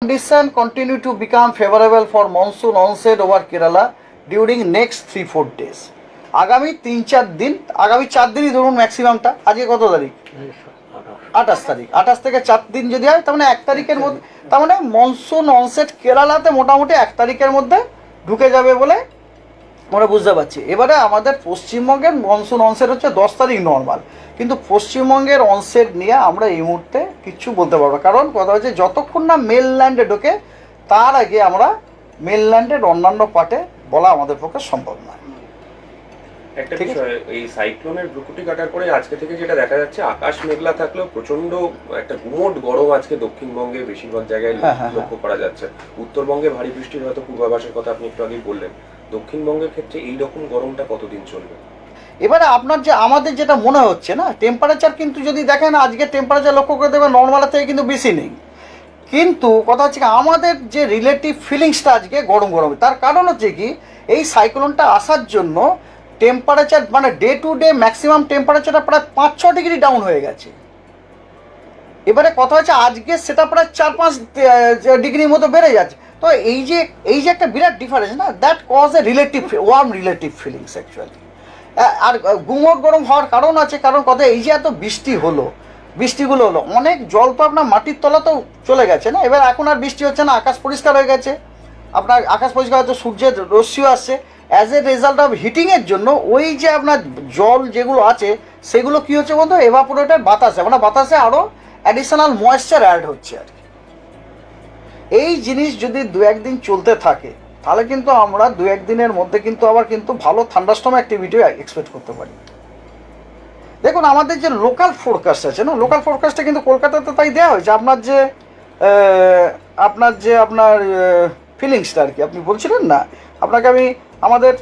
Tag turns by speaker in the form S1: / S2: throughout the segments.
S1: Conditions continue to become favorable for monsoon onset over Kerala during next 3-4 days. আগামী 3-4 দিন, আগামী 4 দিনই ধরুন ম্যাক্সিমামটা। আজকে কত তারিখ? 28 তারিখ। 28 থেকে 4 দিন যদি হয় তার মানে 1 তারিখের মধ্যে, তার মানে মনসুন অনসেট কেরালাতে মোটামুটি 1 তারিখের মধ্যে ঢুকে যাবে বলে আমরা বুঝতে পারছি। এবারে আমাদের পশ্চিমবঙ্গের মনসুন অনসেট হচ্ছে 10 তারিখ নর্মাল, কিন্তু পশ্চিমবঙ্গের অনসেট নিয়ে আমরা এই মুহূর্তে কিচ্ছু বলতে পারবো, কারণ কথা হচ্ছে যতক্ষণ না মেনল্যান্ডে ঢোকে তার আগে আমরা মেনল্যান্ডের অন্যান্য পার্টে বলা আমাদের পক্ষে সম্ভব নয়।
S2: একটা বিষয়, এই সাইক্লোনের ভ্রুকুটি কাটার পরে আজকে থেকে যেটা দেখা যাচ্ছে, আকাশ মেঘলা থাকলেও প্রচন্ড একটা গুমোট গরম আজকে দক্ষিণবঙ্গে বেশিরভাগ জায়গায় লক্ষ্য করা যাচ্ছে। উত্তরবঙ্গে ভারী বৃষ্টির হয়তো পূর্বাভাসের কথা আপনি একটু আগেই বললেন। দক্ষিণবঙ্গের ক্ষেত্রে এইরকম গরমটা কতদিন চলবে?
S1: এবারে আপনার যে আমাদের যেটা মনে হচ্ছে না, টেম্পারেচার কিন্তু যদি দেখেন আজকে টেম্পারেচার লক্ষ্য করে দেবেন নর্মালের থেকে কিন্তু বেশি নেই, কিন্তু কথা হচ্ছে কি আমাদের যে রিলেটিভ ফিলিংসটা আজকে গরম গরম, তার কারণ হচ্ছে কি এই সাইক্লোনটা আসার জন্য টেম্পারেচার মানে ডে টু ডে ম্যাক্সিমাম টেম্পারেচারটা প্রায় 5-6 ডিগ্রি ডাউন হয়ে গেছে। এবারে কথা হচ্ছে আজকে সেটা প্রায় 4-5 ডিগ্রির মতো বেড়ে যাচ্ছে। তো এই যে একটা বিরাট ডিফারেন্স না, that cause a relative warm relative feelings actually. আর গুমোট গরম হওয়ার কারণ আছে, কারণ কথা এই যে এত বৃষ্টিগুলো হলো, অনেক জল তো আপনার মাটির তলাতেও চলে গেছে না। এবার এখন আর বৃষ্টি হচ্ছে না, আকাশ পরিষ্কার হয়ে গেছে, আপনার আকাশ পরিষ্কার হয়তো সূর্যের রশ্মিও আসছে। অ্যাজ এ রেজাল্ট অফ হিটিংয়ের জন্য ওই যে আপনার জল যেগুলো আছে সেগুলো কী হচ্ছে বলতো, এভাপোরেটেড বাতাসে, মানে বাতাসে আরও অ্যাডিশনাল ময়েশ্চার অ্যাড হচ্ছে আর কি। এই জিনিস যদি 2-1 দিন চলতে থাকে তাহলে কিন্তু আমরা 2-1 দিনের মধ্যে কিন্তু আবার কিন্তু ভালো থান্ডারস্টর্ম অ্যাক্টিভিটি এক্সপেক্ট করতে পারি। দেখুন আমাদের যে লোকাল ফোরকাস্ট আছে না, লোকাল ফোরকাস্টটা কিন্তু কলকাতাতে তাই দেওয়া হয়েছে। আপনার ফিলিংসটা আর কি আপনি বলছিলেন না, আপনাকে আমি আমাদের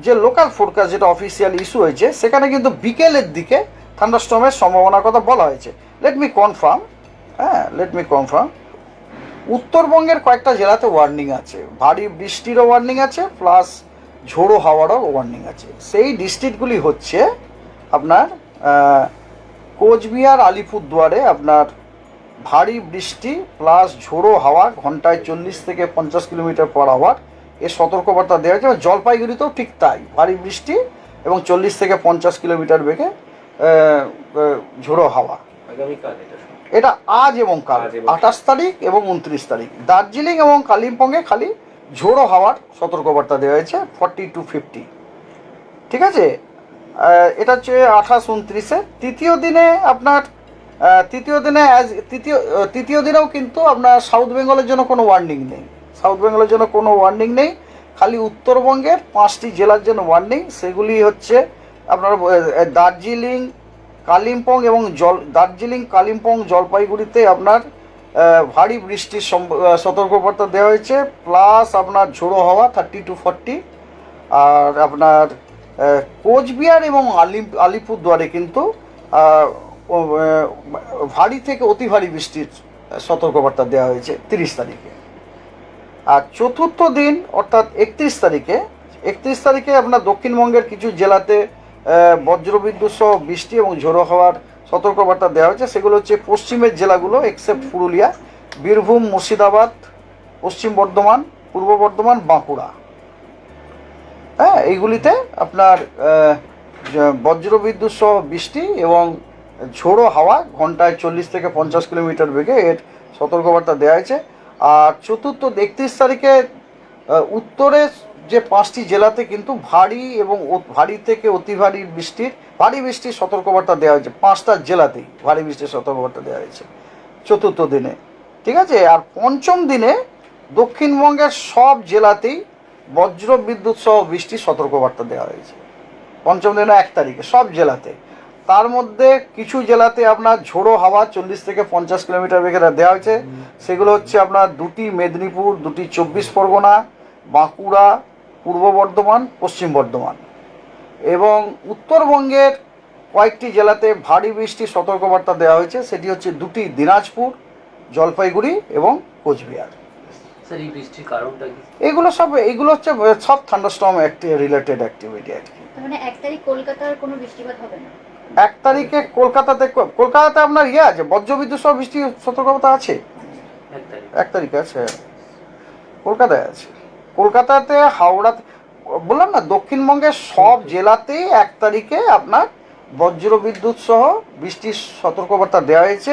S1: যে লোকাল ফোরকাস্ট যেটা অফিসিয়াল ইস্যু হয়েছে সেখানে কিন্তু বিকেলের দিকে থান্ডারস্টর্মের সম্ভাবনার কথা বলা হয়েছে। লেট মি কনফার্ম উত্তরবঙ্গের কয়েকটা জেলাতে ওয়ার্নিং আছে, ভারী বৃষ্টিরও ওয়ার্নিং আছে, প্লাস ঝোড়ো হাওয়ারও ওয়ার্নিং আছে। সেই ডিস্ট্রিক্টগুলি হচ্ছে আপনার কোচবিহার, আলিপুরদুয়ারে আপনার ভারী বৃষ্টি প্লাস ঝোড়ো হাওয়া ঘন্টায় 40 থেকে 50 কিলোমিটার পার আওয়ার এর সতর্কবার্তা দেওয়া হয়েছে। জলপাইগুড়িতেও ঠিক তাই, ভারী বৃষ্টি এবং 40 থেকে 50 কিলোমিটার বেগে ঝোড়ো হাওয়া। এটা আজ এবং কাল 28 তারিখ এবং 29 তারিখ। দার্জিলিং এবং কালিম্পংয়ে খালি ঝোড়ো হাওয়ার সতর্কবার্তা দেওয়া হয়েছে 40 to 50। ঠিক আছে, এটা হচ্ছে 28-29-এ। তৃতীয় দিনেও কিন্তু আপনার সাউথ বেঙ্গলের জন্য কোনো ওয়ার্নিং নেই, খালি উত্তরবঙ্গের 5টি জেলার জন্য ওয়ার্নিং। সেগুলি হচ্ছে আপনার দার্জিলিং, কালিম্পং, জলপাইগুড়িতে আপনার ভারী বৃষ্টির সতর্কবার্তা দেওয়া হয়েছে, প্লাস আপনার ঝোড়ো হাওয়া 30 to 40। আর আপনার কোচবিহার এবং আলিপুরদুয়ারে কিন্তু ভারী থেকে অতি ভারী বৃষ্টির সতর্কবার্তা দেওয়া হয়েছে 30 তারিখে। আর চতুর্থ দিন অর্থাৎ 31 তারিখে আপনার দক্ষিণবঙ্গের কিছু জেলাতে বজ্রবিদ্যুৎ সহ বৃষ্টি এবং ঝোড়ো হাওয়ার সতর্কবার্তা দেওয়া হয়েছে। সেগুলো হচ্ছে পশ্চিমের জেলাগুলো এক্সেপ্ট পুরুলিয়া, বীরভূম, মুর্শিদাবাদ, পশ্চিম বর্ধমান, পূর্ব বর্ধমান, বাঁকুড়া। হ্যাঁ, এইগুলিতে আপনার বজ্রবিদ্যুৎ সহ বৃষ্টি এবং ঝোড়ো হাওয়া ঘন্টায় 40 থেকে 50 কিলোমিটার বেগে এর সতর্কবার্তা দেওয়া হয়েছে। আর 31 তারিখে উত্তরে যে 5টি জেলাতে কিন্তু ভারী থেকে অতি ভারী বৃষ্টির সতর্কবার্তা দেওয়া হয়েছে। 5টা জেলাতেই ভারী বৃষ্টির সতর্কবার্তা দেওয়া হয়েছে চতুর্থ দিনে। ঠিক আছে, আর পঞ্চম দিনে দক্ষিণবঙ্গের সব জেলাতেই বজ্র বিদ্যুৎ সহ বৃষ্টির সতর্কবার্তা দেওয়া হয়েছে পঞ্চম দিনে 1 তারিখে সব জেলাতে। তার মধ্যে কিছু জেলাতে আপনার ঝোড়ো হাওয়া 40 থেকে 50 কিলোমিটার বেগে দেওয়া হয়েছে। সেগুলো হচ্ছে আপনার 2টি মেদিনীপুর, 2টি 24 পরগনা, বাঁকুড়া, পূর্ব বর্ধমান, পশ্চিম বর্ধমান। এবং উত্তরবঙ্গের কয়েকটি জেলাতে ভারী বৃষ্টির সতর্কবার্তা দেওয়া হয়েছে, সেটি হচ্ছে 2টি দিনাজপুর, জলপাইগুড়ি এবং কোচবিহার।
S3: স্যার এই বৃষ্টির কারণটা কি?
S1: এগুলো হচ্ছে সব থান্ডারস্টর্ম রিলেটেড অ্যাক্টিভিটি আর কি।
S4: মানে 1 তারিখ কলকাতার কোনো বৃষ্টিপাত হবে না?
S1: 1 তারিখে কলকাতাতে আপনার আছে বজ্রবিদ্যুৎ সহ বৃষ্টির সতর্কতা আছে। 1 তারিখে আছে, কলকাতায় আছে। কলকাতাতে, হাওড়াতে, বললাম না দক্ষিণবঙ্গের সব জেলাতেই 1 তারিখে আপনার বজ্র বিদ্যুৎ সহ বৃষ্টির সতর্কবার্তা দেওয়া হয়েছে।